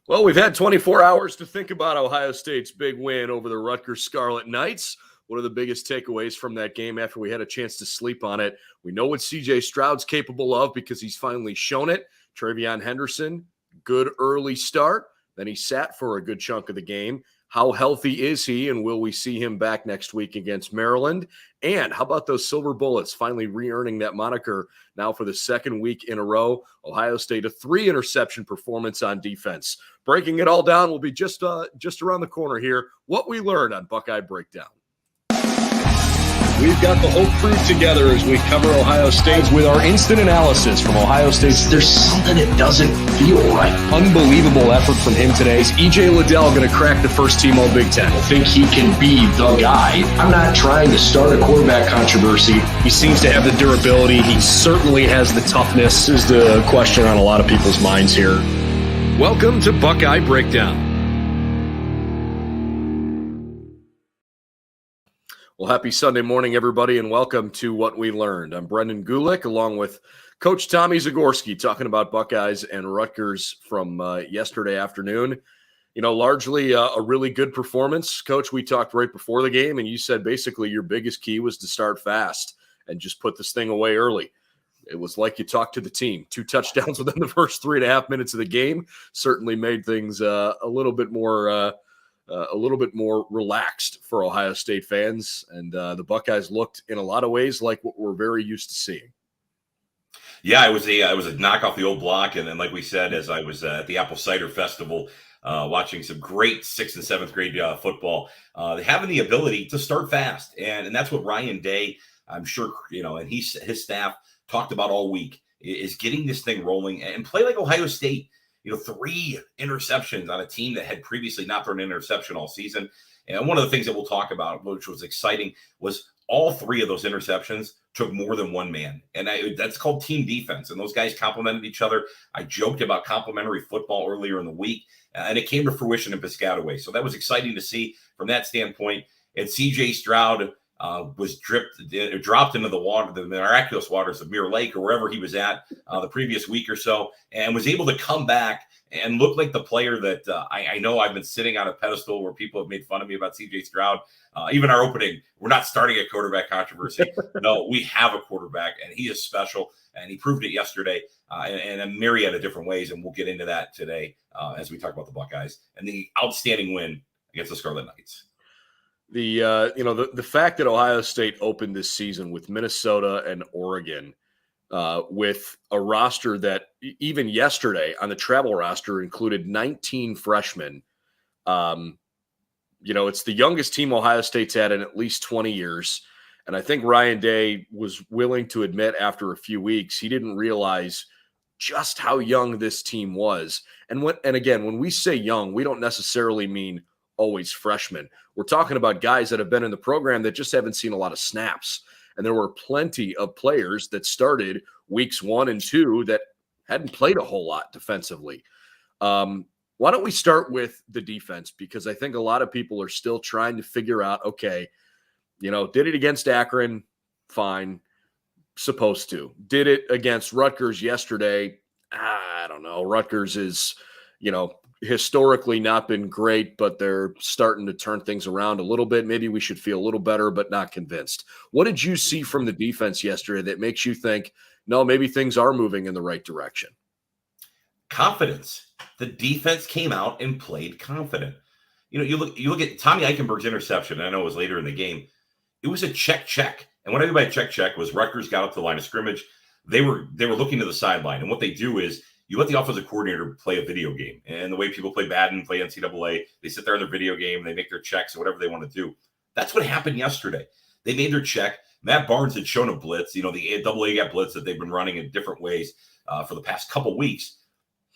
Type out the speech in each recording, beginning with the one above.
Well, we've had 24 hours to think about Ohio State's big win over the Rutgers Scarlet Knights. What are the biggest takeaways from that game after we had a chance to sleep on it? We know what C.J. Stroud's capable of because he's finally shown it. Trevion Henderson, good early start. Then he sat for a good chunk of the game. How healthy is he, and will we see him back next week against Maryland? And how about those Silver Bullets finally re-earning that moniker now for the second week in a row? Ohio State, a 3-interception performance on defense. Breaking it all down will be just around the corner here. What we learned on Buckeye Breakdown. We've got the whole crew together as we cover Ohio State with our instant analysis from Ohio State. There's something that doesn't feel right. Unbelievable effort from him today. Is E.J. Liddell going to crack the first team All Big Ten? I think he can be the guy. I'm not trying to start a quarterback controversy. He seems to have the durability. He certainly has the toughness. This is the question on a lot of people's minds here. Welcome to Buckeye Breakdown. Well, happy Sunday morning, everybody, and welcome to What We Learned. I'm Brendan Gulick, along with Coach Tommy Zagorski, talking about Buckeyes and Rutgers from yesterday afternoon. You know, largely a really good performance. Coach, we talked right before the game, and you said basically your biggest key was to start fast and just put this thing away early. It was like you talked to the team. 2 touchdowns within the first 3.5 minutes of the game certainly made things a little bit more relaxed for Ohio State fans. And the Buckeyes looked in a lot of ways like what we're very used to seeing. Yeah, it was a knock off the old block. And then, like we said, as I was at the Apple Cider Festival, watching some great 6th and 7th grade football, having the ability to start fast. And that's what Ryan Day, I'm sure, and his staff talked about all week, is getting this thing rolling and play like Ohio State. 3 interceptions on a team that had previously not thrown an interception all season. And one of the things that we'll talk about, which was exciting, was all 3 of those interceptions took more than one man. And that's called team defense. And those guys complemented each other. I joked about complimentary football earlier in the week, and it came to fruition in Piscataway. So that was exciting to see from that standpoint. And C.J. Stroud was dropped into the water, the miraculous waters of Mirror Lake or wherever he was at the previous week or so, and was able to come back and look like the player that I know I've been sitting on a pedestal where people have made fun of me about C.J. Stroud. Even our opening, we're not starting a quarterback controversy. No, we have a quarterback, and he is special, and he proved it yesterday in a myriad of different ways, and we'll get into that today as we talk about the Buckeyes and the outstanding win against the Scarlet Knights. The fact that Ohio State opened this season with Minnesota and Oregon with a roster that even yesterday on the travel roster included 19 freshmen. It's the youngest team Ohio State's had in at least 20 years. And I think Ryan Day was willing to admit after a few weeks, he didn't realize just how young this team was. And again, when we say young, we don't necessarily mean always freshmen. We're talking about guys that have been in the program that just haven't seen a lot of snaps. And there were plenty of players that started weeks 1 and 2 that hadn't played a whole lot defensively. Why don't we start with the defense? Because I think a lot of people are still trying to figure out, okay, did it against Akron? Fine. Supposed to. Did it against Rutgers yesterday? I don't know. Rutgers is, historically not been great, but they're starting to turn things around a little bit. Maybe we should feel a little better, but not convinced. What did you see from the defense yesterday that makes you think, no, maybe things are moving in the right direction? Confidence. The defense came out and played confident. You look at Tommy Eichenberg's interception, and I know it was later in the game. It was a check. And what I mean by check was Rutgers got up to the line of scrimmage. They were looking to the sideline. And what they do is you let the offensive coordinator play a video game. And the way people play Madden, play NCAA, they sit there in their video game, they make their checks or whatever they want to do. That's what happened yesterday. They made their check. Matt Barnes had shown a blitz, the AA got blitz that they've been running in different ways for the past couple weeks.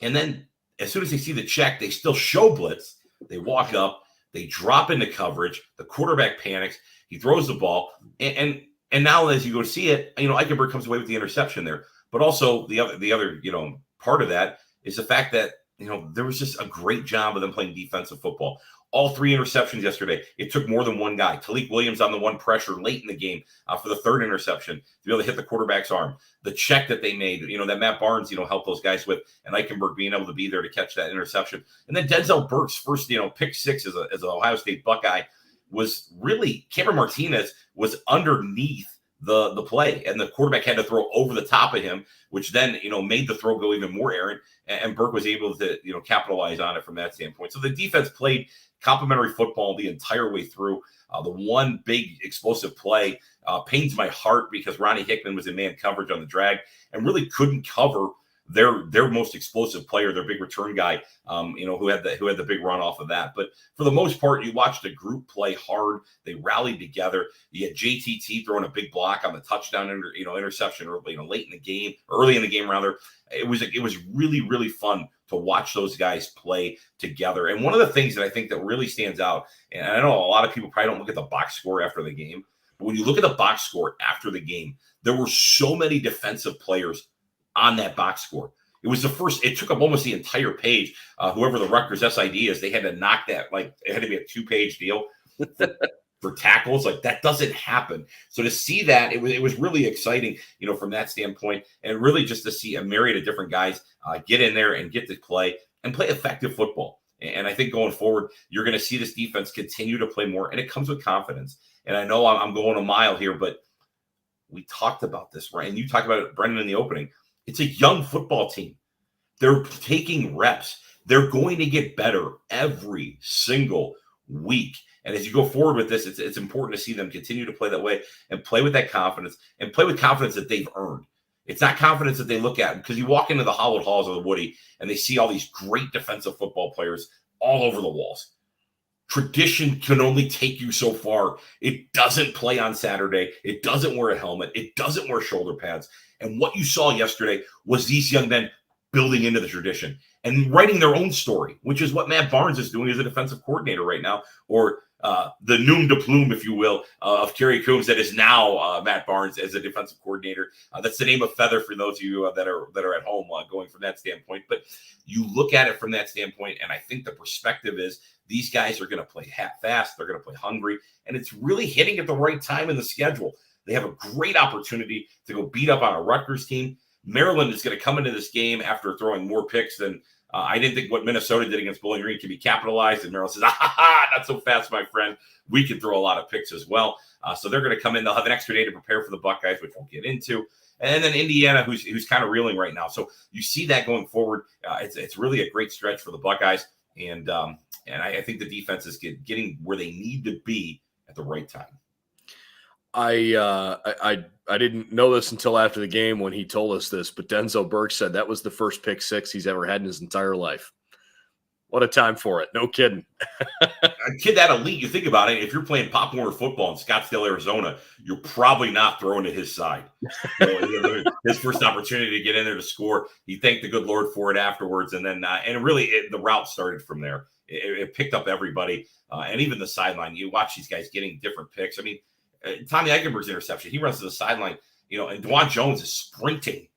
And then as soon as they see the check, they still show blitz. They walk up, they drop into coverage. The quarterback panics. He throws the ball. And now as you go see it, Eichenberg comes away with the interception there. But also the other part of that is the fact that, there was just a great job of them playing defensive football. All 3 interceptions yesterday. It took more than one guy. Talik Williams on the one pressure late in the game for the 3rd interception to be able to hit the quarterback's arm. The check that they made, that Matt Barnes, helped those guys with, and Eichenberg being able to be there to catch that interception. And then Denzel Burke's first, pick 6 as an Ohio State Buckeye was really, Cameron Martinez was underneath the play, and the quarterback had to throw over the top of him, which then, made the throw go even more errant, and Burke was able to, capitalize on it from that standpoint. So the defense played complimentary football the entire way through. The one big explosive play pains my heart because Ronnie Hickman was in man coverage on the drag and really couldn't cover their most explosive player, their big return guy, who had the big run off of that. But for the most part, you watched the group play hard. They rallied together. You had JTT throwing a big block on the touchdown, interception, or late in the game, early in the game rather. It was really, really fun to watch those guys play together. And one of the things that I think that really stands out, and I know a lot of people probably don't look at the box score after the game, but when you look at the box score after the game, there were so many defensive players on that box score. It took up almost the entire page. Whoever the Rutgers SID is, they had to knock that, it had to be a 2-page deal for tackles. That doesn't happen. So to see that, it was really exciting, from that standpoint, and really just to see a myriad of different guys get in there and get to play and play effective football. And I think going forward, you're going to see this defense continue to play more, and it comes with confidence. And I know I'm going a mile here, but we talked about this, right? And you talked about it, Brendan, in the opening. It's a young football team. They're taking reps. They're going to get better every single week. And as you go forward with this, it's important to see them continue to play that way and play with that confidence and play with confidence that they've earned. It's not confidence that they look at because you walk into the hallowed halls of the Woody and they see all these great defensive football players all over the walls. Tradition can only take you so far. It doesn't play on Saturday. It doesn't wear a helmet. It doesn't wear shoulder pads. And what you saw yesterday was these young men building into the tradition and writing their own story, which is what Matt Barnes is doing as a defensive coordinator right now, or the nom de plume, if you will, of Kerry Coombs that is now Matt Barnes as a defensive coordinator. That's the name of feather for those of you that are at home going from that standpoint. But you look at it from that standpoint, and I think the perspective is these guys are going to play fast, they're going to play hungry, and it's really hitting at the right time in the schedule. They have a great opportunity to go beat up on a Rutgers team. Maryland is going to come into this game after throwing more picks than I didn't think what Minnesota did against Bowling Green can be capitalized. And Maryland says, not so fast, my friend. We can throw a lot of picks as well. So they're going to come in. They'll have an extra day to prepare for the Buckeyes, which we'll get into. And then Indiana, who's kind of reeling right now. So you see that going forward. It's really a great stretch for the Buckeyes. And I think the defense is getting where they need to be at the right time. I didn't know this until after the game when he told us this, but Denzel Burke said that was the first pick 6 he's ever had in his entire life. What a time for it. No kidding. A kid that elite, you think about it, if you're playing Pop Warner football in Scottsdale, Arizona, you're probably not throwing to his side. His first opportunity to get in there to score, he thanked the good Lord for it afterwards. And then, the route started from there. It picked up everybody, and even the sideline. You watch these guys getting different picks. I mean, Tommy Eichenberg's interception, he runs to the sideline, and Dwan Jones is sprinting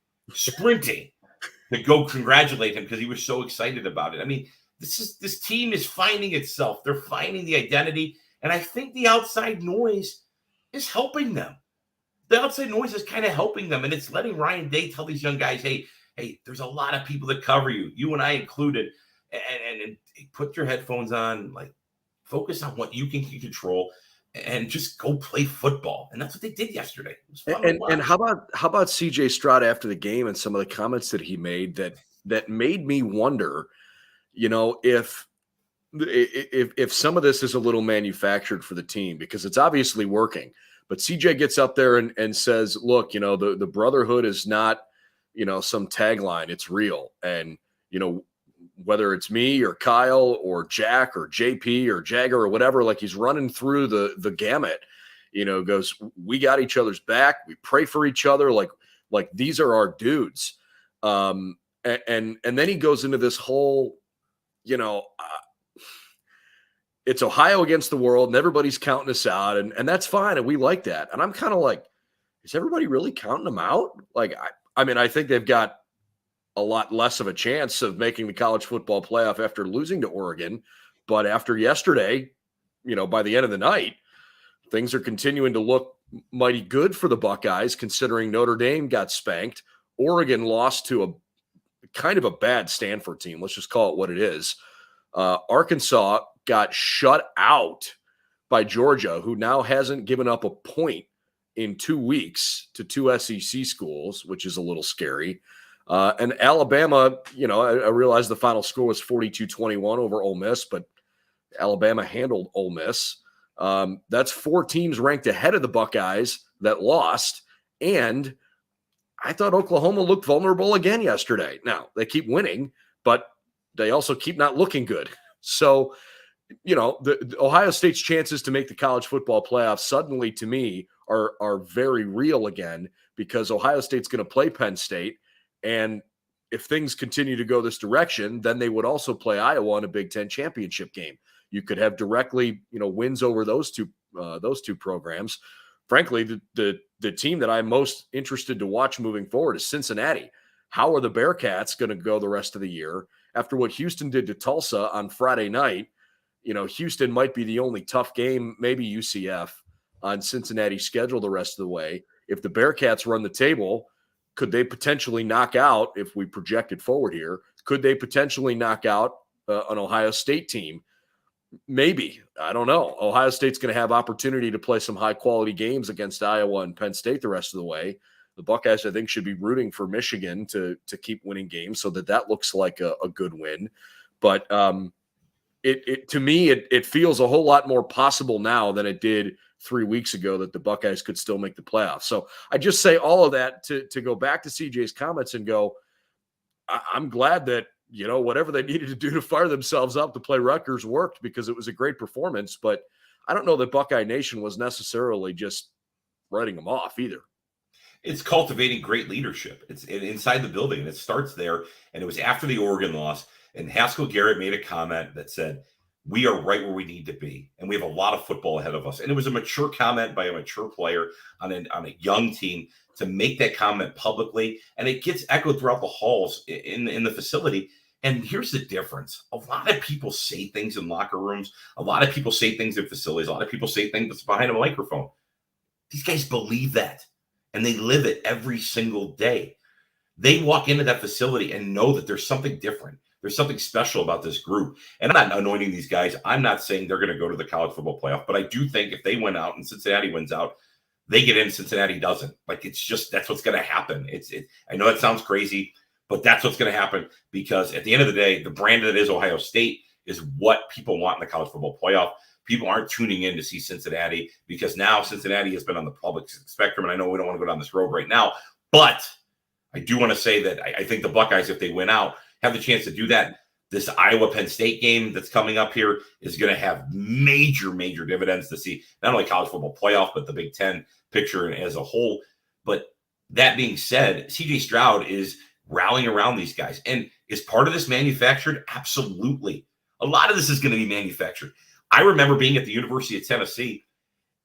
to go congratulate him because he was so excited about it. I mean, this team is finding itself. They're finding the identity, and I think the outside noise is helping them. The outside noise is kind of helping them, and it's letting Ryan Day tell these young guys, hey, there's a lot of people that cover you, you and I included, and put your headphones on, focus on what you can control, and just go play football. And that's what they did yesterday. It was fun and how about CJ Stroud after the game and some of the comments that he made that made me wonder, if some of this is a little manufactured for the team, because it's obviously working. But CJ gets up there and says, look, the brotherhood is not, some tagline, it's real. And, whether it's me or Kyle or Jack or JP or Jagger or whatever, he's running through the gamut, goes, we got each other's back. We pray for each other. Like these are our dudes. And then he goes into this whole, it's Ohio against the world and everybody's counting us out. And that's fine. And we like that. And I'm kind of like, is everybody really counting them out? I think they've got a lot less of a chance of making the college football playoff after losing to Oregon, But after yesterday, by the end of the night, things are continuing to look mighty good for the Buckeyes, considering Notre Dame got spanked. Oregon lost to a kind of a bad Stanford team. Let's just call it what it is. Arkansas got shut out by Georgia, who now hasn't given up a point in 2 weeks to 2 SEC schools, which is a little scary. And Alabama, I realize the final score was 42-21 over Ole Miss, but Alabama handled Ole Miss. That's 4 teams ranked ahead of the Buckeyes that lost. And I thought Oklahoma looked vulnerable again yesterday. Now, they keep winning, but they also keep not looking good. So, the Ohio State's chances to make the college football playoffs suddenly, to me, are very real again, because Ohio State's going to play Penn State. And if things continue to go this direction, then they would also play Iowa in a Big Ten championship game. You could have directly, wins over those two programs. Frankly, the team that I'm most interested to watch moving forward is Cincinnati. How are the Bearcats going to go the rest of the year? After what Houston did to Tulsa on Friday night, Houston might be the only tough game, maybe UCF, on Cincinnati's schedule the rest of the way. If the Bearcats run the table, could they potentially knock out, if we project it forward here, could they potentially knock out an Ohio State team? Maybe. I don't know. Ohio State's going to have opportunity to play some high-quality games against Iowa and Penn State the rest of the way. The Buckeyes, I think, should be rooting for Michigan to keep winning games so that looks like a good win. But to me, it feels a whole lot more possible now than it did 3 weeks ago that the Buckeyes could still make the playoffs. So I just say all of that to go back to CJ's comments and go, I'm glad that, whatever they needed to do to fire themselves up to play Rutgers worked, because it was a great performance. But I don't know that Buckeye Nation was necessarily just writing them off either. It's cultivating great leadership. It's inside the building, and it starts there. And it was after the Oregon loss, and Haskell Garrett made a comment that said, we are right where we need to be, and we have a lot of football ahead of us. And it was a mature comment by a mature player on a young team to make that comment publicly, and it gets echoed throughout the halls in the facility. And here's the difference. A lot of people say things in locker rooms. A lot of people say things in facilities. A lot of people say things behind a microphone. These guys believe that, and they live it every single day. They walk into that facility and know that there's something different. There's something special about this group. And I'm not anointing these guys. I'm not saying they're going to go to the college football playoff, but I do think if they win out and Cincinnati wins out, they get in, Cincinnati doesn't. Like, it's just, that's what's going to happen. I know that sounds crazy, but that's what's going to happen, because at the end of the day, the brand that is Ohio State is what people want in the college football playoff. People aren't tuning in to see Cincinnati, because now Cincinnati has been on the public spectrum. And I know we don't want to go down this road right now, but I do want to say that I think the Buckeyes, if they win out, have the chance to do that. This Iowa-Penn State game that's coming up here is going to have major, major dividends to see not only college football playoff, but the Big Ten picture as a whole. But that being said, CJ Stroud is rallying around these guys. And is part of this manufactured? Absolutely. A lot of this is going to be manufactured. I remember being at the University of Tennessee,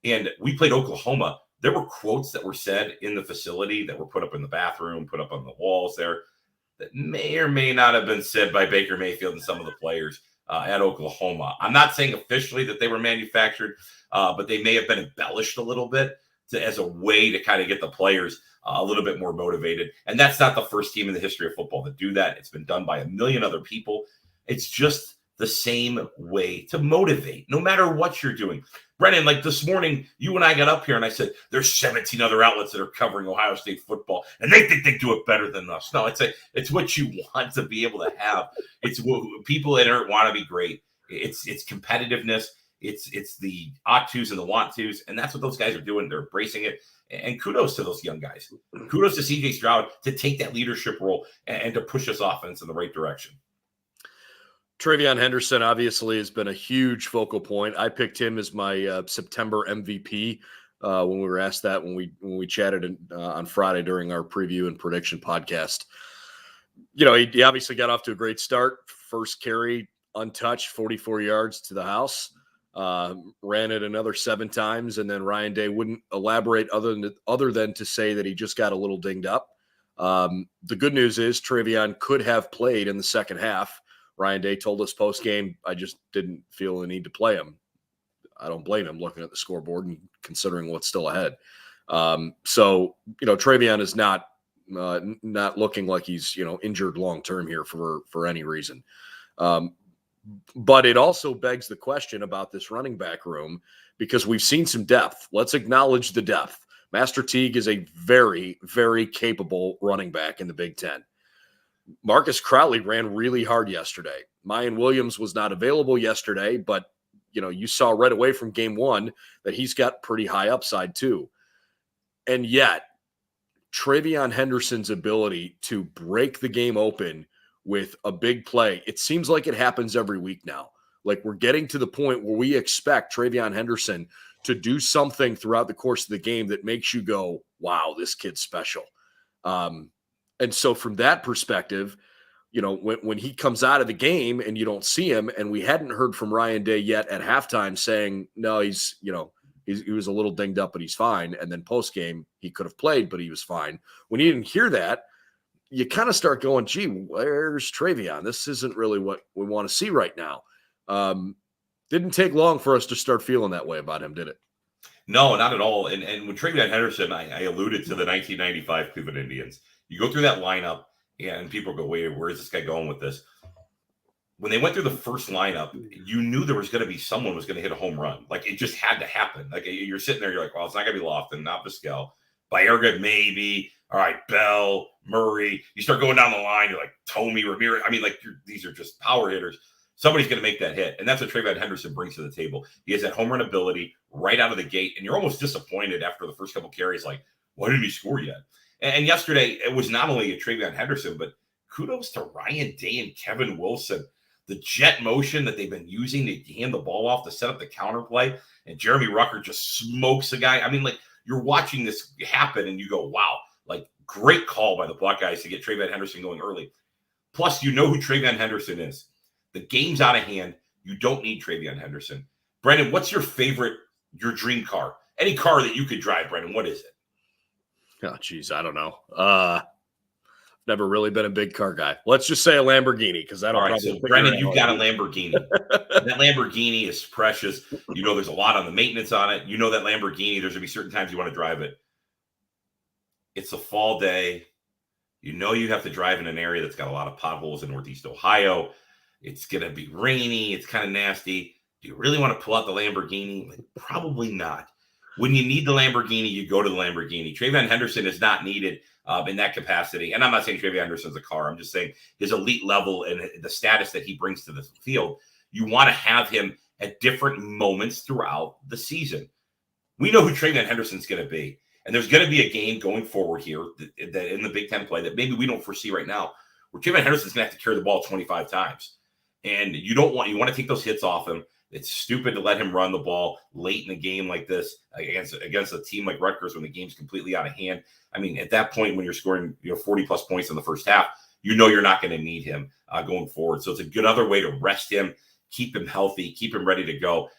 and we played Oklahoma. There were quotes that were said in the facility that were put up in the bathroom, put up on the walls there, that may or may not have been said by Baker Mayfield and some of the players at Oklahoma. I'm not saying officially that they were manufactured, but they may have been embellished a little bit as a way to kind of get the players a little bit more motivated. And that's not the first team in the history of football to do that. It's been done by a million other people. It's just the same way to motivate, no matter what you're doing. Brennan, like this morning, you and I got up here and I said, there's 17 other outlets that are covering Ohio State football, and they think they do it better than us. No, it's what you want to be able to have. It's what people in it want to be great. It's competitiveness. It's the ought tos and the want tos, and that's what those guys are doing. They're embracing it. And kudos to those young guys. Kudos to CJ Stroud to take that leadership role and to push this offense in the right direction. Trevion Henderson obviously has been a huge focal point. I picked him as my September MVP when we were asked that when we chatted on Friday during our preview and prediction podcast. He obviously got off to a great start. First carry, untouched, 44 yards to the house. Ran it another 7 times, and then Ryan Day wouldn't elaborate other than to say that he just got a little dinged up. The good news is Trevion could have played in the second half Ryan Day told us post game, I just didn't feel the need to play him. I don't blame him looking at the scoreboard and considering what's still ahead. So, Trevion is not looking like he's, injured long-term here for any reason. But it also begs the question about this running back room, because we've seen some depth. Let's acknowledge the depth. Master Teague is a very, very capable running back in the Big Ten. Marcus Crowley ran really hard yesterday. Mayan Williams was not available yesterday, but you saw right away from game one that he's got pretty high upside too. And yet, Trevion Henderson's ability to break the game open with a big play, it seems like it happens every week now. Like, we're getting to the point where we expect Trevion Henderson to do something throughout the course of the game that makes you go, wow, this kid's special. And so from that perspective, when he comes out of the game and you don't see him, and we hadn't heard from Ryan Day yet at halftime saying, no, he was a little dinged up, but he's fine. And then post game, he could have played, but he was fine. When you didn't hear that, you kind of start going, gee, where's Trevion? This isn't really what we want to see right now. Didn't take long for us to start feeling that way about him, did it? No, not at all. And with Trevion Henderson, I alluded to the 1995 Cleveland Indians. You go through that lineup, and people go, wait, where is this guy going with this? When they went through the first lineup, you knew there was going to be someone was going to hit a home run. Like, it just had to happen. Like, you're sitting there, you're like, well, it's not going to be Lofton, not Vizquel. Baerga, maybe. All right, Bell, Murray. You start going down the line, you're like, Tomey, Ramirez. I mean, like, these are just power hitters. Somebody's going to make that hit. And that's what Trevion Henderson brings to the table. He has that home run ability right out of the gate. And you're almost disappointed after the first couple carries, like, why didn't he score yet? And yesterday, it was not only a Trevion Henderson, but kudos to Ryan Day and Kevin Wilson. The jet motion that they've been using to hand the ball off to set up the counterplay. And Jeremy Rucker just smokes the guy. I mean, like, you're watching this happen and you go, wow, like, great call by the Buckeyes to get Trevion Henderson going early. Plus, you know who Trevion Henderson is. The game's out of hand. You don't need Trevion Henderson. Brendan, what's your dream car? Any car that you could drive, Brendan, what is it? Oh, geez, I don't know. Never really been a big car guy. Let's just say a Lamborghini, because I don't. All right, so Brendan, you've got a Lamborghini. That Lamborghini is precious. There's a lot on the maintenance on it. That Lamborghini, there's going to be certain times you want to drive it. It's a fall day. You have to drive in an area that's got a lot of potholes in Northeast Ohio. It's going to be rainy. It's kind of nasty. Do you really want to pull out the Lamborghini? Like, probably not. When you need the Lamborghini, you go to the Lamborghini. Trevion Henderson is not needed in that capacity. And I'm not saying Trevion Henderson's a car. I'm just saying his elite level and the status that he brings to the field. You want to have him at different moments throughout the season. We know who Trevion Henderson's going to be. And there's going to be a game going forward here that in the Big Ten play that maybe we don't foresee right now, where Trevion Henderson's going to have to carry the ball 25 times. And you want to take those hits off him. It's stupid to let him run the ball late in a game like this against a team like Rutgers when the game's completely out of hand. I mean, at that point, when you're scoring 40-plus points in the first half, you're not going to need him going forward. So it's a good other way to rest him, keep him healthy, keep him ready to go.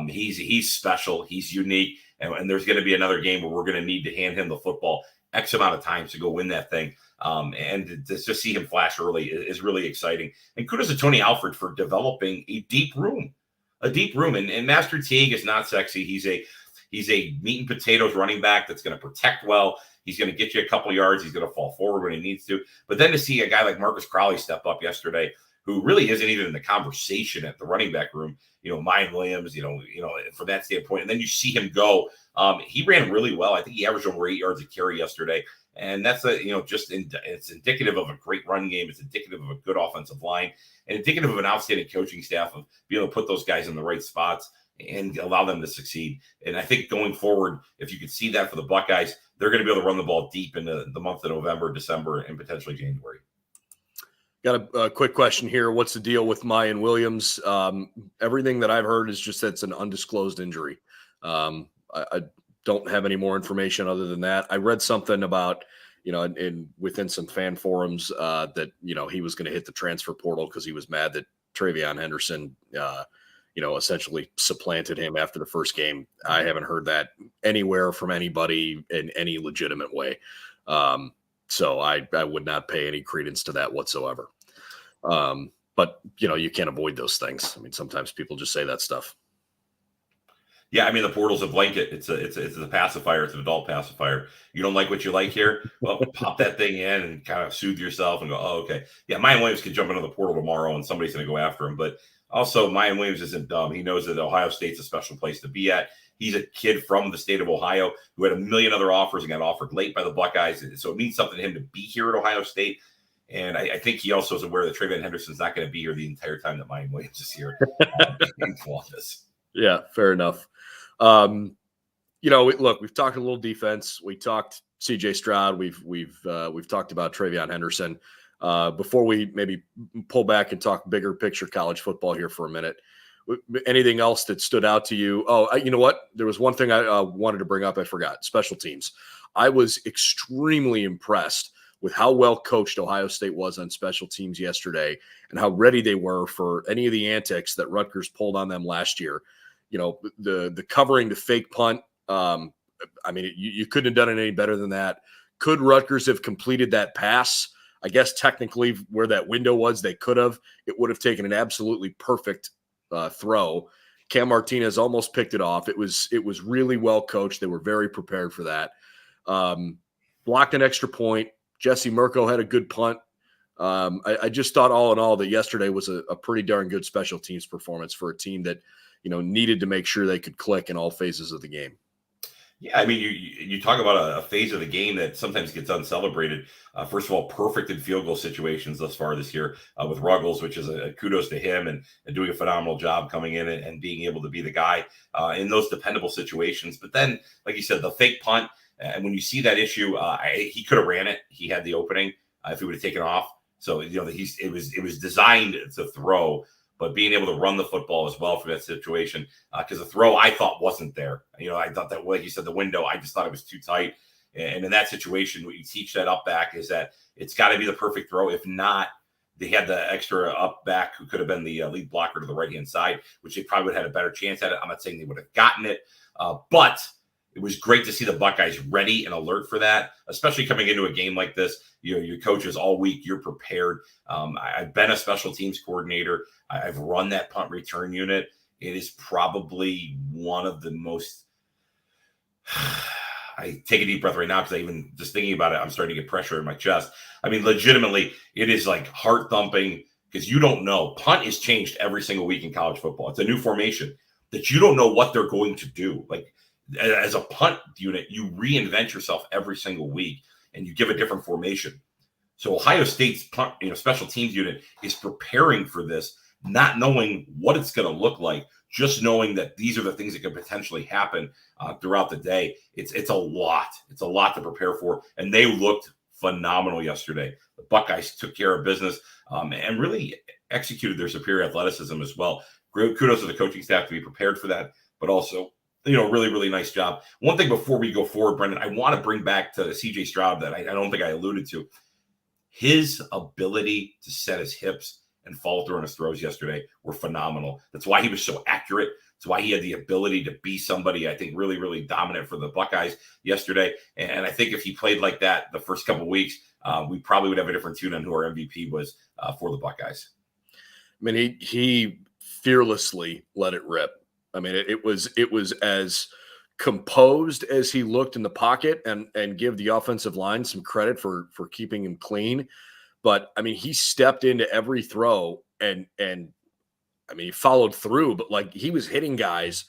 He's special. He's unique. And there's going to be another game where we're going to need to hand him the football X amount of times to go win that thing. And to just see him flash early is really exciting. And kudos to Tony Alford for developing a deep room. And Master Teague is not sexy. He's a meat and potatoes running back that's going to protect well. He's going to get you a couple yards. He's going to fall forward when he needs to. But then to see a guy like Marcus Crowley step up yesterday, who really isn't even in the conversation at the running back room, Mayan Williams, from that standpoint. And then you see him go. He ran really well. I think he averaged over 8 yards a carry yesterday. And that's it's indicative of a great run game. It's indicative of a good offensive line and indicative of an outstanding coaching staff of being able to put those guys in the right spots and allow them to succeed. And I think going forward, if you could see that for the Buckeyes, they're going to be able to run the ball deep into the month of November, December, and potentially January. Got a quick question here. What's the deal with Mayan Williams? Everything that I've heard is just that it's an undisclosed injury. I don't have any more information other than that. I read something about, within some fan forums that, he was going to hit the transfer portal because he was mad that Trevion Henderson, essentially supplanted him after the first game. I haven't heard that anywhere from anybody in any legitimate way. So I would not pay any credence to that whatsoever. But, you can't avoid those things. I mean, sometimes people just say that stuff. Yeah, I mean, the portal's a blanket. It's a pacifier. It's an adult pacifier. You don't like what you like here? Well, pop that thing in and kind of soothe yourself and go, oh, okay. Yeah, Mayan Williams could jump into the portal tomorrow and somebody's going to go after him. But also, Mayan Williams isn't dumb. He knows that Ohio State's a special place to be at. He's a kid from the state of Ohio who had a million other offers and got offered late by the Buckeyes. So it means something to him to be here at Ohio State. And I think he also is aware that Trevion Henderson's not going to be here the entire time that Mayan Williams is here in Columbus. Yeah, fair enough. Look, we've talked a little defense. We talked CJ Stroud. We've talked about Trevion Henderson. Before we maybe pull back and talk bigger picture college football here for a minute, anything else that stood out to you? Oh, you know what? There was one thing I wanted to bring up. I forgot. Special teams. I was extremely impressed with how well coached Ohio State was on special teams yesterday and how ready they were for any of the antics that Rutgers pulled on them last year. The covering, the fake punt. You couldn't have done it any better than that. Could Rutgers have completed that pass? I guess technically where that window was, they could have. It would have taken an absolutely perfect throw. Cam Martinez almost picked it off. It was really well coached. They were very prepared for that. Blocked an extra point. Jesse Mirko had a good punt. I just thought all in all that yesterday was a pretty darn good special teams performance for a team that needed to make sure they could click in all phases of the game. Yeah, I mean, you talk about a phase of the game that sometimes gets uncelebrated. First of all, perfect in field goal situations thus far this year with Ruggles, which is a kudos to him and doing a phenomenal job coming in and being able to be the guy in those dependable situations. But then, like you said, the fake punt, and when you see that issue, he could have ran it. He had the opening if he would have taken off. So it was designed to throw. But being able to run the football as well for that situation, because the throw I thought wasn't there. I thought that, like you said, the window, I just thought it was too tight. And in that situation, what you teach that up back is that it's got to be the perfect throw. If not, they had the extra up back who could have been the lead blocker to the right-hand side, which they probably would have had a better chance at it. I'm not saying they would have gotten it, but it was great to see the Buckeyes ready and alert for that, especially coming into a game like this. Your coaches all week, you're prepared. I've been a special teams coordinator. I've run that punt return unit. It is probably one of the most I take a deep breath right now because I even just thinking about it, I'm starting to get pressure in my chest. I mean, legitimately, it is like heart thumping because you don't know. Punt is changed every single week in college football. It's a new formation that you don't know what they're going to do. Like as a punt unit, you reinvent yourself every single week and you give a different formation. So Ohio State's punt, special teams unit is preparing for this, not knowing what it's going to look like, just knowing that these are the things that could potentially happen throughout the day. It's a lot. It's a lot to prepare for. And they looked phenomenal yesterday. The Buckeyes took care of business and really executed their superior athleticism as well. Great kudos to the coaching staff to be prepared for that, but also, really, really nice job. One thing before we go forward, Brendan, I want to bring back to CJ Stroud that I don't think I alluded to. His ability to set his hips and follow through on his throws yesterday were phenomenal. That's why he was so accurate. That's why he had the ability to be somebody, I think, really, really dominant for the Buckeyes yesterday. And I think if he played like that the first couple of weeks, we probably would have a different tune on who our MVP was for the Buckeyes. I mean, he fearlessly let it rip. I mean, it was as composed as he looked in the pocket, and give the offensive line some credit for keeping him clean. But I mean, he stepped into every throw and I mean, he followed through, but like he was hitting guys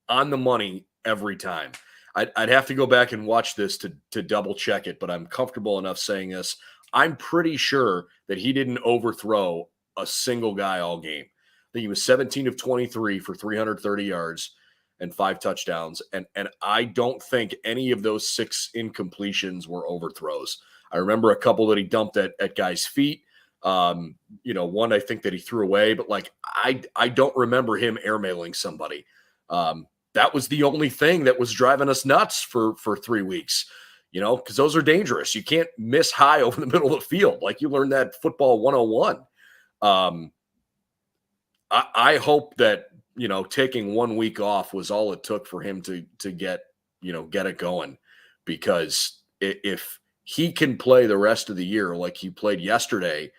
on the money every time. I'd have to go back and watch this to double check it, but I'm comfortable enough saying this. I'm pretty sure that he didn't overthrow a single guy all game. I think he was 17 of 23 for 330 yards and 5 touchdowns. And I don't think any of those 6 incompletions were overthrows. I remember a couple that he dumped at guys' feet. One I think that he threw away, but like I don't remember him airmailing somebody. That was the only thing that was driving us nuts for 3 weeks, because those are dangerous. You can't miss high over the middle of the field. Like you learned that football 101. I hope that, taking 1 week off was all it took for him to get it going, because if he can play the rest of the year like he played yesterday,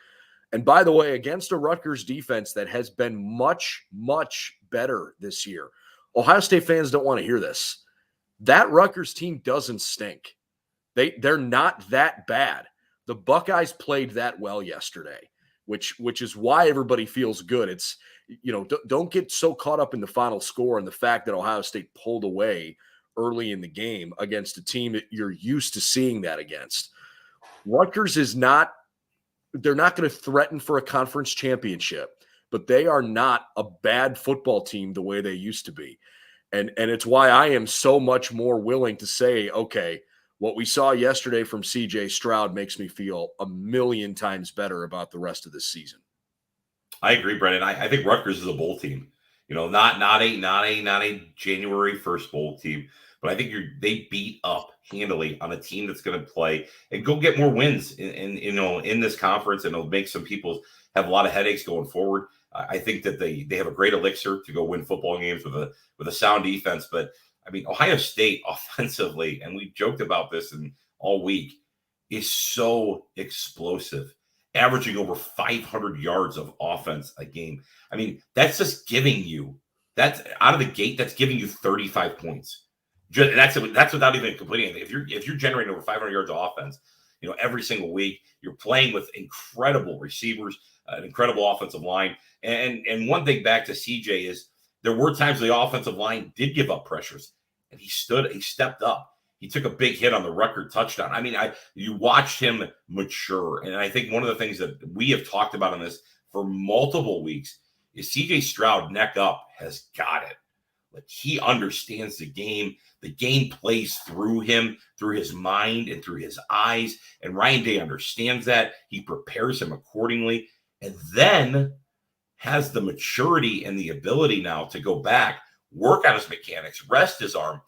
And by the way, against a Rutgers defense that has been much, much better this year, Ohio State fans don't want to hear this. That Rutgers team doesn't stink. They're not that bad. The Buckeyes played that well yesterday, which is why everybody feels good. It's, don't get so caught up in the final score and the fact that Ohio State pulled away early in the game against a team that you're used to seeing that against. Rutgers is not, they're not going to threaten for a conference championship, but they are not a bad football team the way they used to be. And it's why I am so much more willing to say, okay, what we saw yesterday from CJ Stroud makes me feel a million times better about the rest of this season. I agree, Brendan. I think Rutgers is a bowl team. Not a January 1st bowl team, but I think they beat up handily on a team that's going to play and go get more wins in this conference, and it'll make some people have a lot of headaches going forward. I think that they have a great elixir to go win football games with a sound defense. But I mean, Ohio State offensively, and we joked about this all week, is so explosive, averaging over 500 yards of offense a game. I mean, that's just giving you, that's out of the gate, that's giving you 35 points. That's without even completing anything. If you're generating over 500 yards of offense, every single week, you're playing with incredible receivers, an incredible offensive line. And one thing back to CJ is there were times the offensive line did give up pressures, and he stepped up. He took a big hit on the record touchdown. I mean, you watched him mature. And I think one of the things that we have talked about on this for multiple weeks is CJ Stroud neck up has got it. Like, he understands the game. The game plays through him, through his mind and through his eyes. And Ryan Day understands that. He prepares him accordingly, and then has the maturity and the ability now to go back, work on his mechanics, rest his arm,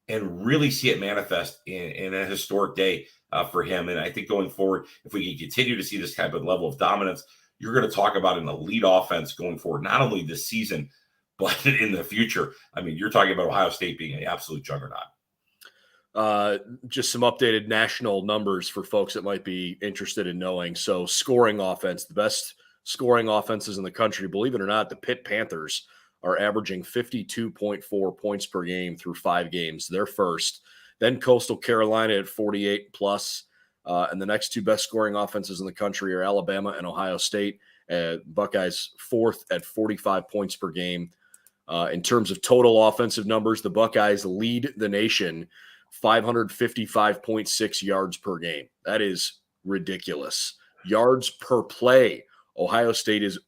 and really see it manifest in a historic day for him. And I think going forward, if we can continue to see this type of level of dominance, you're going to talk about an elite offense going forward, not only this season, but in the future. I mean, you're talking about Ohio State being an absolute juggernaut. Just some updated national numbers for folks that might be interested in knowing. So scoring offense, the best scoring offenses in the country, believe it or not, the Pitt Panthers are averaging 52.4 points per game through 5 games. They're first. Then Coastal Carolina at 48 plus. And the next two best scoring offenses in the country are Alabama and Ohio State. Buckeyes fourth at 45 points per game. In terms of total offensive numbers, the Buckeyes lead the nation 555.6 yards per game. That is ridiculous. Yards per play. Ohio State is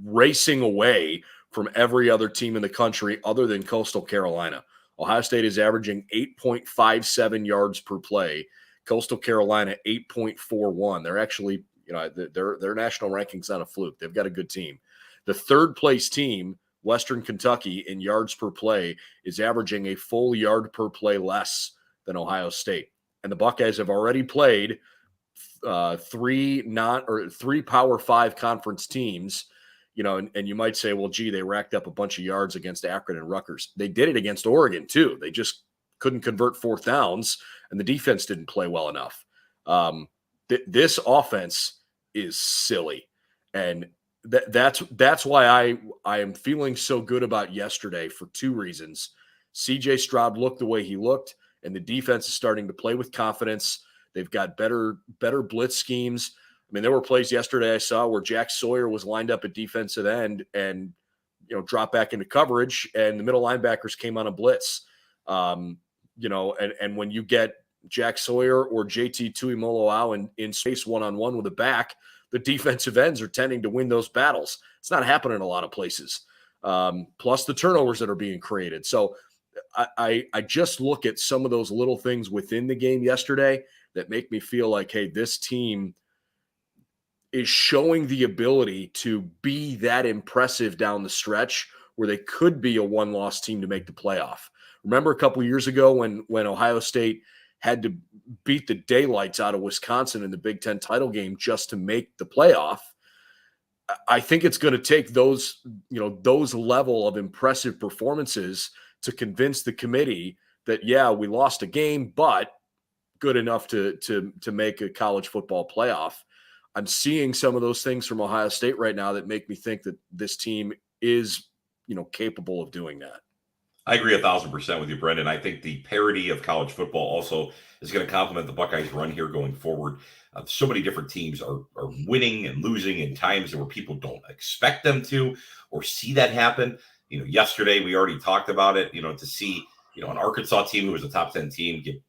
racing away from every other team in the country other than Coastal Carolina. Ohio State is averaging 8.57 yards per play. Coastal Carolina, 8.41. They're actually, their national ranking's not a fluke. They've got a good team. The third place team, Western Kentucky, in yards per play is averaging a full yard per play less than Ohio State. And the Buckeyes have already played three Power 5 conference teams. And you might say, well, gee, they racked up a bunch of yards against Akron and Rutgers. They did it against Oregon, too. They just couldn't convert fourth downs, and the defense didn't play well enough. This offense is silly. And that's why I am feeling so good about yesterday for 2 reasons. CJ Stroud looked the way he looked, and the defense is starting to play with confidence. They've got better blitz schemes. I mean, there were plays yesterday I saw where Jack Sawyer was lined up at defensive end and, dropped back into coverage, and the middle linebackers came on a blitz. And when you get Jack Sawyer or JT Tuimoloau in space one-on-one with a back, the defensive ends are tending to win those battles. It's not happening in a lot of places. Plus the turnovers that are being created. So I just look at some of those little things within the game yesterday that make me feel like, hey, this team is showing the ability to be that impressive down the stretch where they could be a one-loss team to make the playoff. Remember a couple of years ago when Ohio State had to beat the daylights out of Wisconsin in the Big Ten title game just to make the playoff? I think it's going to take those level of impressive performances to convince the committee that, yeah, we lost a game, but good enough to make a college football playoff. I'm seeing some of those things from Ohio State right now that make me think that this team is, capable of doing that. I agree 1,000% with you, Brendan. I think the parity of college football also is going to complement the Buckeyes' run here going forward. So many different teams are winning and losing in times where people don't expect them to or see that happen. Yesterday we already talked about it. To see an Arkansas team who was a top 10 team get,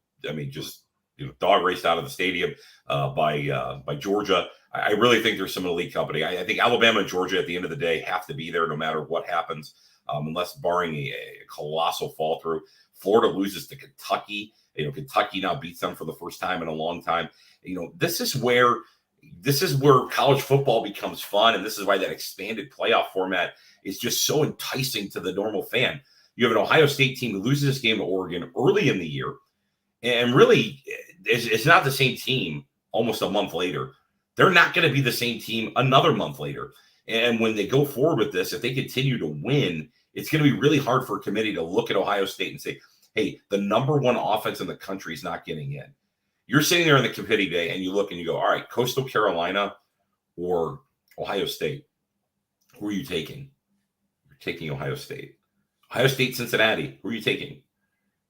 dog raced out of the stadium by Georgia. I really think there's some elite company. I think Alabama and Georgia at the end of the day have to be there no matter what happens. Unless barring a colossal fall through. Florida loses to Kentucky. Kentucky now beats them for the first time in a long time. This is where college football becomes fun, and this is why that expanded playoff format is just so enticing to the normal fan. You have an Ohio State team who loses this game to Oregon early in the year, and really, it's not the same team almost a month later. They're not going to be the same team another month later. And when they go forward with this, if they continue to win, it's going to be really hard for a committee to look at Ohio State and say, hey, the number one offense in the country is not getting in. You're sitting there in the committee day and you look and you go, all right, Coastal Carolina or Ohio State, who are you taking? You're taking Ohio State. Ohio State, Cincinnati, who are you taking?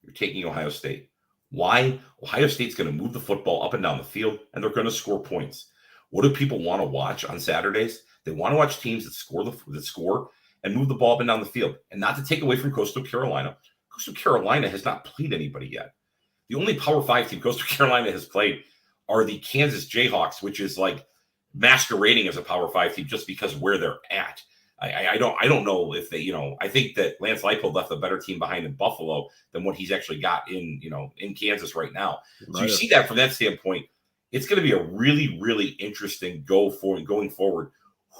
You're taking Ohio State. Why? Ohio State's going to move the football up and down the field, and they're going to score points. What do people want to watch on Saturdays? They want to watch teams that score and move the ball up and down the field. And not to take away from Coastal Carolina. Coastal Carolina has not played anybody yet. The only Power 5 team Coastal Carolina has played are the Kansas Jayhawks, which is like masquerading as a Power 5 team just because of where they're at. I don't know if they, I think that Lance Leipold left a better team behind in Buffalo than what he's actually got in Kansas right now. So you see that from that standpoint, it's going to be a really, really interesting going forward.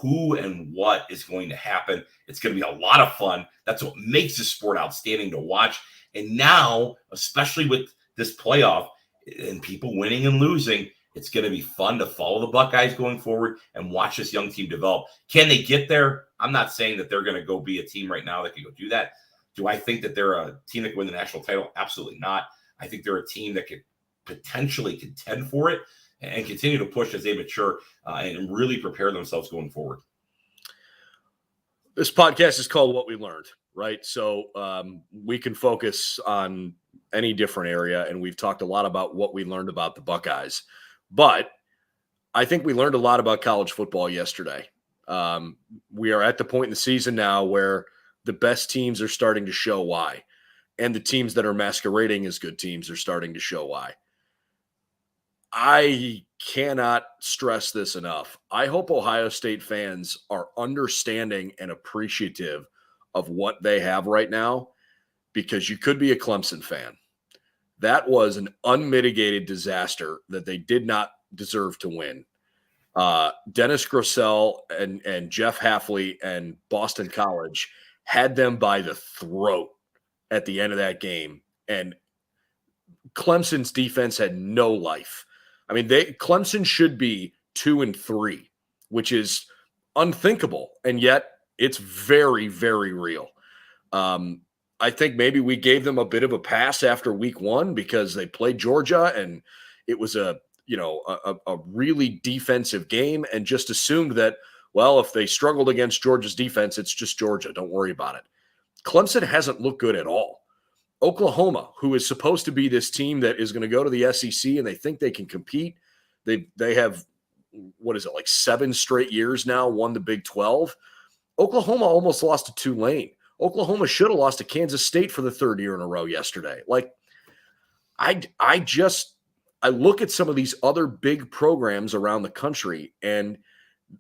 Who and what is going to happen. It's going to be a lot of fun. That's what makes this sport outstanding to watch. And now, especially with this playoff and people winning and losing, it's going to be fun to follow the Buckeyes going forward and watch this young team develop. Can they get there? I'm not saying that they're going to go be a team right now that can go do that. Do I think that they're a team that can win the national title? Absolutely not. I think they're a team that could potentially contend for it and continue to push as they mature and really prepare themselves going forward. This podcast is called What We Learned, right? So we can focus on any different area, and we've talked a lot about what we learned about the Buckeyes. But I think we learned a lot about college football yesterday. We are at the point in the season now where the best teams are starting to show why, and the teams that are masquerading as good teams are starting to show why. I cannot stress this enough. I hope Ohio State fans are understanding and appreciative of what they have right now, because you could be a Clemson fan. That was an unmitigated disaster that they did not deserve to win. Dennis Grosel and Jeff Hafley and Boston College had them by the throat at the end of that game, and Clemson's defense had no life. I mean, Clemson should be 2-3, which is unthinkable, and yet it's very, very real. I think maybe we gave them a bit of a pass after week 1 because they played Georgia, and it was a really defensive game, and just assumed that, well, if they struggled against Georgia's defense, it's just Georgia. Don't worry about it. Clemson hasn't looked good at all. Oklahoma, who is supposed to be this team that is going to go to the SEC and they think they can compete, they have, 7 straight years now won the Big 12. Oklahoma almost lost to Tulane. Oklahoma should have lost to Kansas State for the 3rd year in a row yesterday. I look at some of these other big programs around the country, and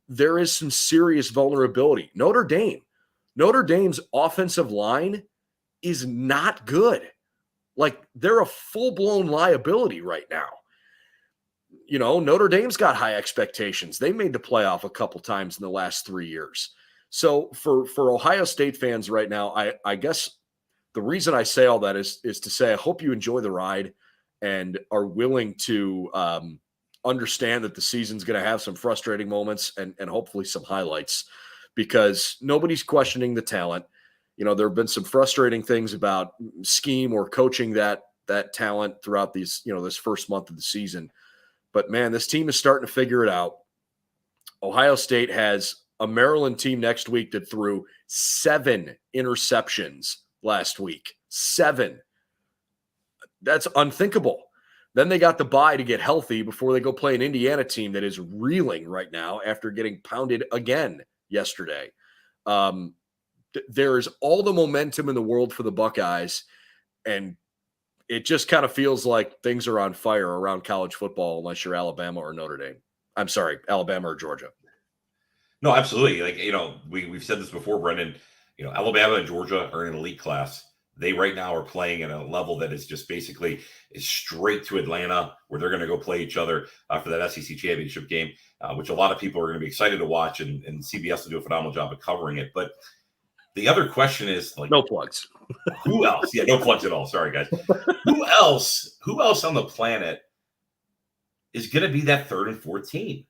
there is some serious vulnerability. Notre Dame's offensive line is not good. They're a full-blown liability right now. Notre Dame's got high expectations. They made the playoff a couple times in the last 3 years. So for Ohio State fans right now, I guess the reason I say all that is to say I hope you enjoy the ride and are willing to understand that the season's going to have some frustrating moments and hopefully some highlights, because nobody's questioning the talent. There have been some frustrating things about scheme or coaching that talent throughout these, this first month of the season. But man, this team is starting to figure it out. Ohio State has a Maryland team next week that threw 7 interceptions last week. 7. That's unthinkable. Then they got the bye to get healthy before they go play an Indiana team that is reeling right now after getting pounded again yesterday. There's all the momentum in the world for the Buckeyes, and it just kind of feels like things are on fire around college football unless you're Alabama or Notre Dame. I'm sorry, Alabama or Georgia. No, absolutely. Like, we've said this before, Brendan. Alabama and Georgia are in an elite class. They right now are playing at a level that is just basically is straight to Atlanta, where they're going to go play each other for that SEC championship game, which a lot of people are going to be excited to watch, and CBS will do a phenomenal job of covering it. But the other question is, like, no plugs. Who else? Yeah, no plugs at all. Sorry, guys. Who else on the planet is going to be that third and fourth team?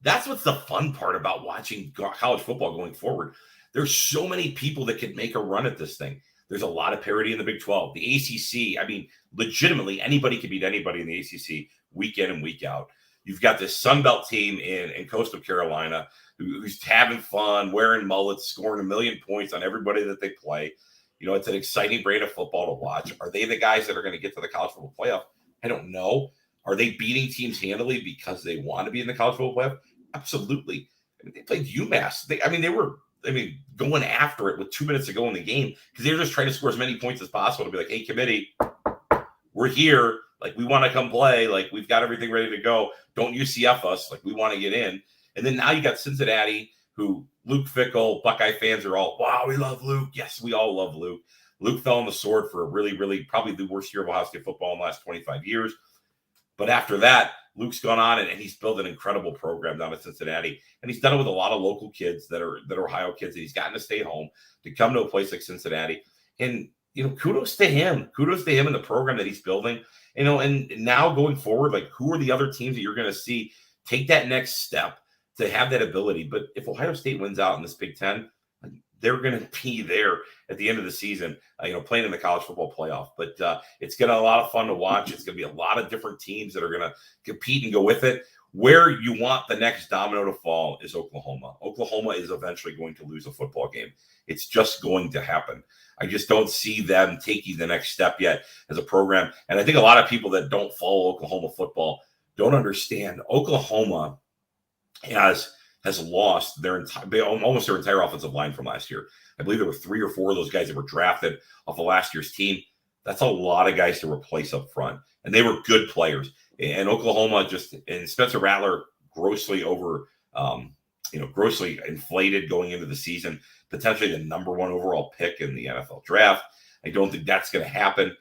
That's what's the fun part about watching college football going forward. There's so many people that could make a run at this thing. There's a lot of parity in the Big 12. The ACC, I mean, legitimately, anybody can beat anybody in the ACC week in and week out. You've got this Sun Belt team in Coastal Carolina who's having fun, wearing mullets, scoring 1 million points on everybody that they play. It's an exciting brand of football to watch. Are they the guys that are going to get to the college football playoff? I don't know. Are they beating teams handily because they want to be in the college football playoff? Absolutely. I mean, they played UMass. They were going after it with 2 minutes to go in the game because they were just trying to score as many points as possible to be like, hey, committee, we're here. Like, we want to come play. Like, we've got everything ready to go. Don't UCF us. Like, we want to get in. And then now you got Cincinnati, who Luke Fickell, Buckeye fans are all, wow, we love Luke. Yes, we all love Luke. Luke fell on the sword for a really, really probably the worst year of Ohio State football in the last 25 years. But after that, Luke's gone on and he's built an incredible program down at Cincinnati. And he's done it with a lot of local kids that are Ohio kids, and he's gotten to stay home to come to a place like Cincinnati. And, kudos to him. Kudos to him and the program that he's building. And now going forward, like, who are the other teams that you're going to see take that next step to have that ability? But if Ohio State wins out in this Big Ten, they're going to be there at the end of the season, playing in the college football playoff. But it's going to be a lot of fun to watch. It's going to be a lot of different teams that are going to compete and go with it. Where you want the next domino to fall is Oklahoma. Oklahoma is eventually going to lose a football game. It's just going to happen. I just don't see them taking the next step yet as a program. And I think a lot of people that don't follow Oklahoma football don't understand. Oklahoma has lost almost their entire offensive line from last year. I believe there were 3 or 4 of those guys that were drafted off of last year's team. That's a lot of guys to replace up front. And they were good players. And Oklahoma and Spencer Rattler grossly grossly inflated going into the season, potentially the number 1 overall pick in the NFL draft. I don't think that's going to happen.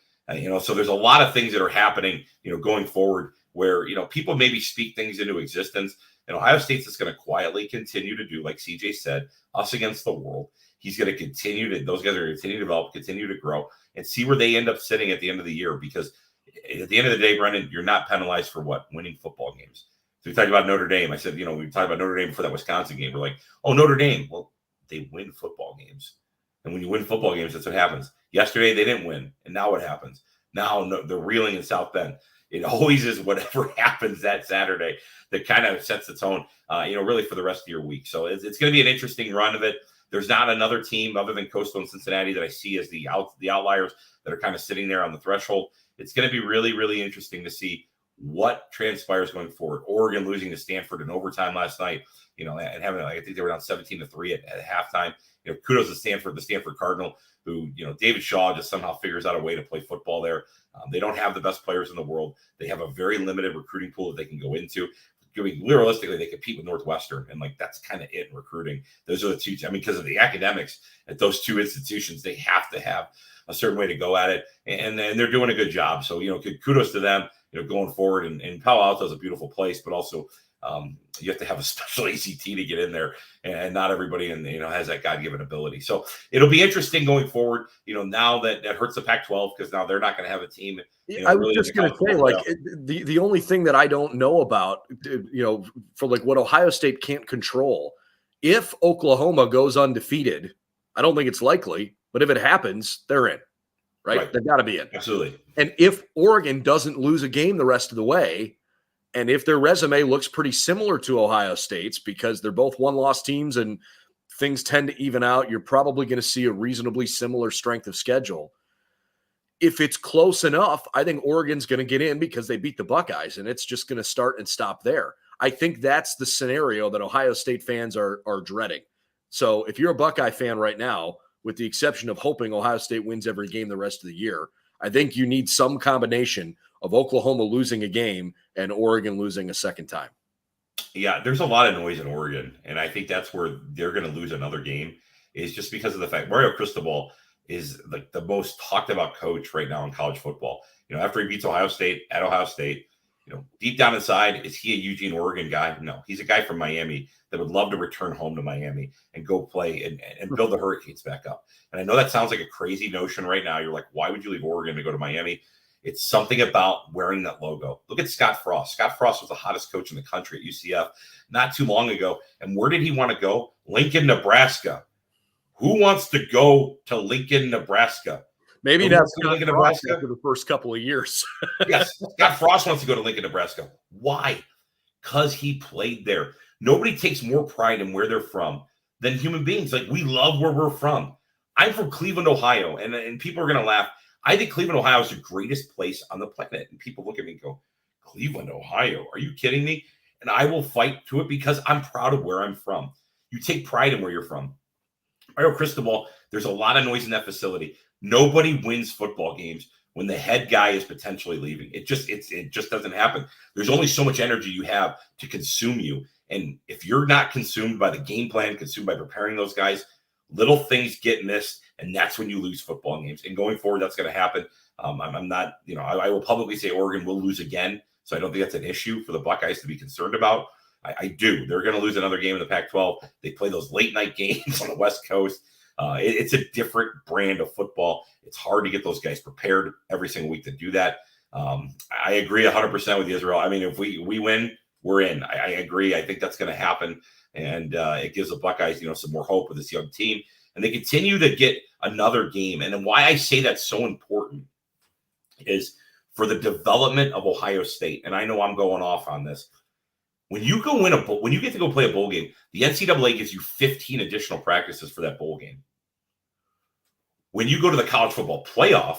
So there's a lot of things that are happening, going forward where, people maybe speak things into existence. And Ohio State's just going to quietly continue to do, like CJ said, us against the world. He's going to those guys are going to continue to develop, continue to grow, and see where they end up sitting at the end of the year. Because at the end of the day, Brendan, you're not penalized for winning football games. So we talked about Notre Dame. I said, we talked about Notre Dame before that Wisconsin game. We're like, oh, Notre Dame. Well, they win football games. And when you win football games, that's what happens. Yesterday, they didn't win. And now what happens? Now they're reeling in South Bend. It always is whatever happens that Saturday that kind of sets the tone, really for the rest of your week. So it's going to be an interesting run of it. There's not another team other than Coastal and Cincinnati that I see as the outliers that are kind of sitting there on the threshold. It's going to be really, really interesting to see what transpires going forward. Oregon losing to Stanford in overtime last night, and having, I think they were down 17-3 at halftime. Kudos to Stanford, the Stanford Cardinal, who, David Shaw just somehow figures out a way to play football there. They don't have the best players in the world. They have a very limited recruiting pool that they can go into. Realistically, they compete with Northwestern, and that's kind of it in recruiting. Those are the two. Because of the academics at those two institutions, they have to have a certain way to go at it, and they're doing a good job. So, kudos to them, going forward. And Palo Alto is a beautiful place, but also you have to have a special ACT to get in there, and not everybody has that God-given ability. So it'll be interesting going forward. Now that hurts the Pac-12 because now they're not going to have a team. I was just going to say, the only thing that I don't know about, for what Ohio State can't control, if Oklahoma goes undefeated, I don't think it's likely, but if it happens, they're in, right? They've got to be in. Absolutely. And if Oregon doesn't lose a game the rest of the way, And if their resume looks pretty similar to Ohio State's, because they're both one-loss teams and things tend to even out, you're probably going to see a reasonably similar strength of schedule. If it's close enough, I think Oregon's going to get in because they beat the Buckeyes, and it's just going to start and stop there. I think that's the scenario that Ohio State fans are dreading. So if you're a Buckeye fan right now, with the exception of hoping Ohio State wins every game the rest of the year, I think you need some combination of Oklahoma losing a game and Oregon losing a second time. Yeah, there's a lot of noise in Oregon, and I think that's where they're going to lose another game, is just because of the fact Mario Cristobal is like the most talked about coach right now in college football. After he beats Ohio State at Ohio State, deep down inside, is he a Eugene, Oregon guy? No, he's a guy from Miami that would love to return home to Miami and go play and build the Hurricanes back up. And I know that sounds like a crazy notion right now. You're like, why would you leave Oregon to go to Miami? It's something about wearing that logo. Look at Scott Frost. Scott Frost was the hottest coach in the country at UCF not too long ago. And where did he want to go? Lincoln, Nebraska. Who wants to go to Lincoln, Nebraska? Maybe that's Lincoln, Nebraska after the first couple of years. Yes, Scott Frost wants to go to Lincoln, Nebraska. Why? Because he played there. Nobody takes more pride in where they're from than human beings. Like, we love where we're from. I'm from Cleveland, Ohio, and people are going to laugh. I think Cleveland, Ohio is the greatest place on the planet. And people look at me and go, Cleveland, Ohio? Are you kidding me? And I will fight to it because I'm proud of where I'm from. You take pride in where you're from. Mario Cristobal, there's a lot of noise in that facility. Nobody wins football games when the head guy is potentially leaving. It just doesn't happen. There's only so much energy you have to consume you. And if you're not consumed by the game plan, consumed by preparing those guys, little things get missed, and that's when you lose football games. And going forward, that's going to happen. I'm not, I will publicly say Oregon will lose again. So I don't think that's an issue for the Buckeyes to be concerned about. I do. They're going to lose another game in the Pac-12. They play those late night games on the West Coast. It's a different brand of football. It's hard to get those guys prepared every single week to do that. I agree 100% with Israel. I mean, if we win, we're in. I agree. I think that's going to happen. And it gives the Buckeyes, some more hope with this young team. And they continue to get another game. And then why I say that's so important is for the development of Ohio State. And I know I'm going off on this. When you get to go play a bowl game, the NCAA gives you 15 additional practices for that bowl game. When you go to the college football playoff,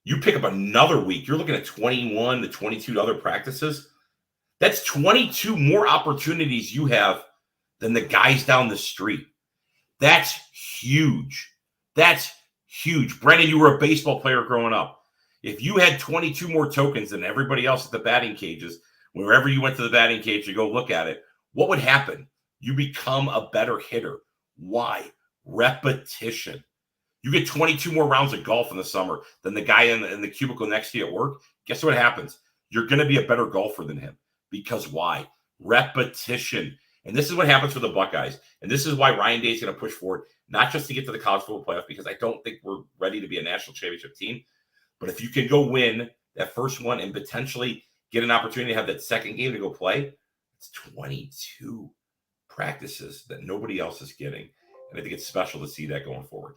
you pick up another week. You're looking at 21 to 22 other practices. That's 22 more opportunities you have than the guys down the street. That's huge. That's huge. Brendan, you were a baseball player growing up. If you had 22 more tokens than everybody else at the batting cages, wherever you went to the batting cage to go look at it, what would happen? You become a better hitter. Why? Repetition. You get 22 more rounds of golf in the summer than the guy in the cubicle next to you at work. Guess what happens? You're going to be a better golfer than him. Because why? Repetition. And this is what happens for the Buckeyes. And this is why Ryan Day is going to push forward, not just to get to the college football playoff, because I don't think we're ready to be a national championship team. But if you can go win that first one and potentially get an opportunity to have that second game to go play, it's 22 practices that nobody else is getting. And I think it's special to see that going forward.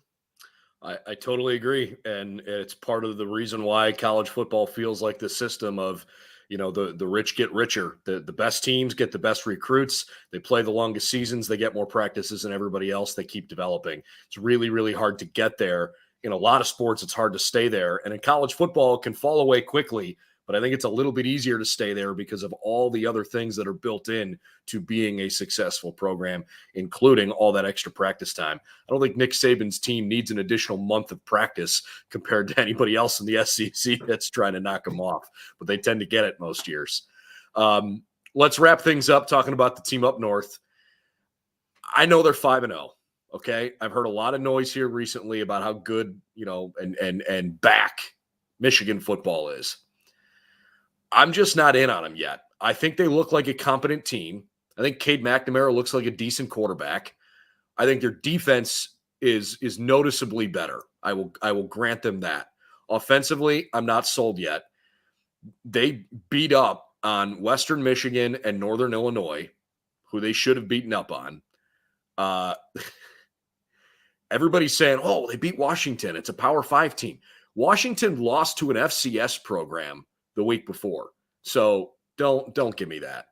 I totally agree. And it's part of the reason why college football feels like the system of, the rich get richer. The best teams get the best recruits. They play the longest seasons. They get more practices than everybody else. They keep developing. It's really, really hard to get there. In a lot of sports, it's hard to stay there. And in college football, it can fall away quickly. But I think it's a little bit easier to stay there because of all the other things that are built in to being a successful program, including all that extra practice time. I don't think Nick Saban's team needs an additional month of practice compared to anybody else in the SEC that's trying to knock them off, but they tend to get it most years. Let's wrap things up talking about the team up north. I know they're 5-0. Okay. I've heard a lot of noise here recently about how good, and back Michigan football is. I'm just not in on them yet. I think they look like a competent team. I think Cade McNamara looks like a decent quarterback. I think their defense is noticeably better. I will grant them that. Offensively, I'm not sold yet. They beat up on Western Michigan and Northern Illinois, who they should have beaten up on. Everybody's saying, oh, they beat Washington. It's a Power 5 team. Washington lost to an FCS program the week before. So Don't give me that.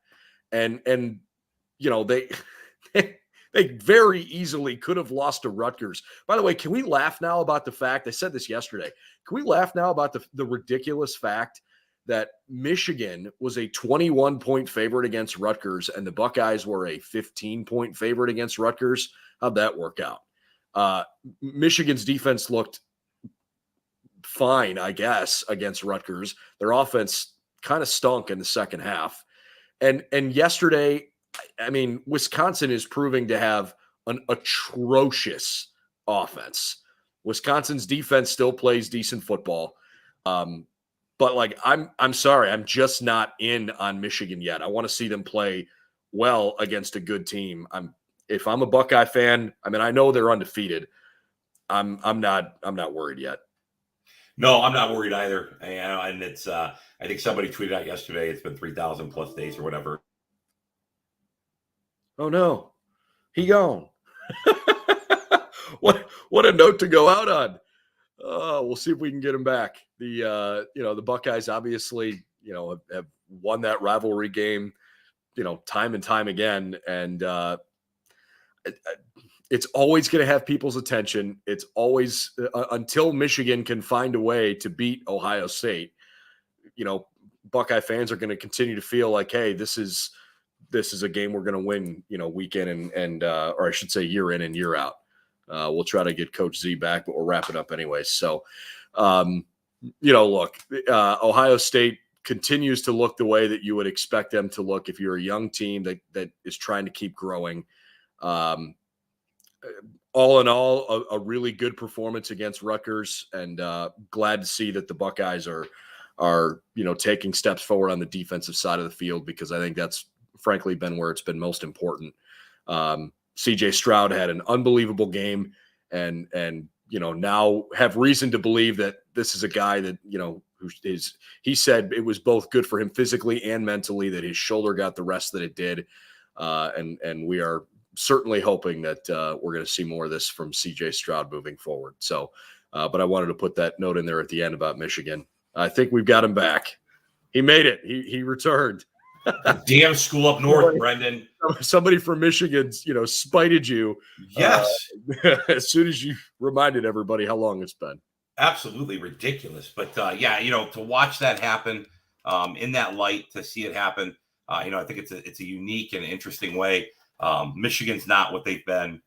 And they they very easily could have lost to Rutgers. By the way, can we laugh now about the fact, I said this yesterday, can we laugh now about the ridiculous fact that Michigan was a 21-point favorite against Rutgers and the Buckeyes were a 15-point favorite against Rutgers? How'd that work out? Michigan's defense looked fine, I guess, against Rutgers. Their offense kind of stunk in the second half. And yesterday, I mean, Wisconsin is proving to have an atrocious offense. Wisconsin's defense still plays decent football. But like, I'm sorry, I'm just not in on Michigan yet. I want to see them play well against a good team. If I'm a Buckeye fan, I mean, I know they're undefeated. I'm not worried yet. No, I'm not worried either. And it's I think somebody tweeted out yesterday, it's been 3,000 plus days or whatever. Oh no, he gone. What a note to go out on. We'll see if we can get him back. The Buckeyes obviously, have won that rivalry game, time and time again. And it's always going to have people's attention. It's always until Michigan can find a way to beat Ohio State, Buckeye fans are going to continue to feel like, hey, this is a game we're going to win, week in and or I should say year in and year out. We'll try to get Coach Z back, but we'll wrap it up anyway. So, look, Ohio State continues to look the way that you would expect them to look if you're a young team that is trying to keep growing. All in all, a really good performance against Rutgers, and glad to see that the Buckeyes are taking steps forward on the defensive side of the field, because I think that's frankly been where it's been most important. CJ Stroud had an unbelievable game, and now have reason to believe that this is a guy that he said it was both good for him physically and mentally, that his shoulder got the rest that it did, and we are certainly hoping that we're going to see more of this from CJ Stroud moving forward. So, but I wanted to put that note in there at the end about Michigan. I think we've got him back. He made it. He returned. Damn school up north, Brendan. Somebody from Michigan, spited you. Yes. As soon as you reminded everybody how long it's been. Absolutely ridiculous. But to watch that happen in that light, to see it happen, I think it's a unique and interesting way. Michigan's not what they've been.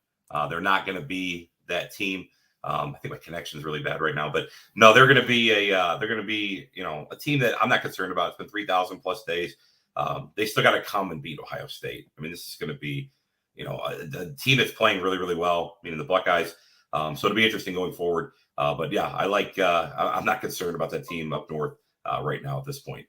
They're not going to be that team. I think my connection is really bad right now, but no, they're going to be a team that I'm not concerned about. It's been 3,000 plus days. They still got to come and beat Ohio State. I mean, this is going to be, a team that's playing really, really well, meaning the Buckeyes. So it'll be interesting going forward. But yeah, I'm not concerned about that team up north right now at this point.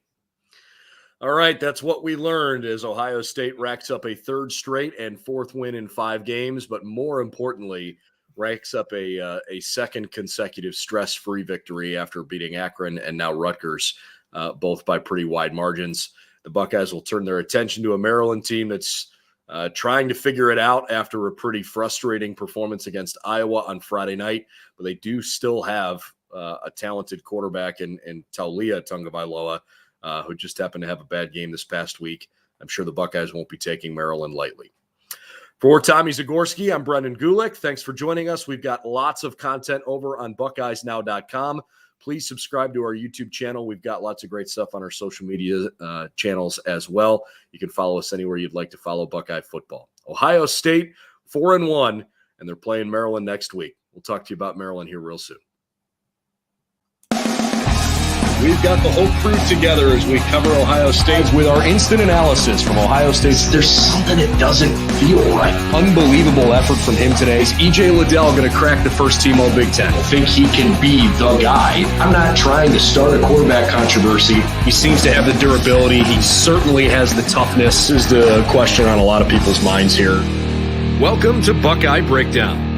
All right, that's what we learned as Ohio State racks up a third straight and fourth win in 5 games, but more importantly, racks up a second consecutive stress-free victory after beating Akron and now Rutgers, both by pretty wide margins. The Buckeyes will turn their attention to a Maryland team that's trying to figure it out after a pretty frustrating performance against Iowa on Friday night, but they do still have a talented quarterback in Taulia Tagovailoa, who just happened to have a bad game this past week. I'm sure the Buckeyes won't be taking Maryland lightly. For Tommy Zagorski, I'm Brendan Gulick. Thanks for joining us. We've got lots of content over on BuckeyesNow.com. Please subscribe to our YouTube channel. We've got lots of great stuff on our social media channels as well. You can follow us anywhere you'd like to follow Buckeye football. Ohio State 4-1, and they're playing Maryland next week. We'll talk to you about Maryland here real soon. We've got the whole crew together as we cover Ohio State with our instant analysis from Ohio State. There's something that doesn't feel right. Unbelievable effort from him today. Is E.J. Liddell going to crack the first team All-Big Ten? I think he can be the guy. I'm not trying to start a quarterback controversy. He seems to have the durability. He certainly has the toughness. This is the question on a lot of people's minds here. Welcome to Buckeye Breakdown.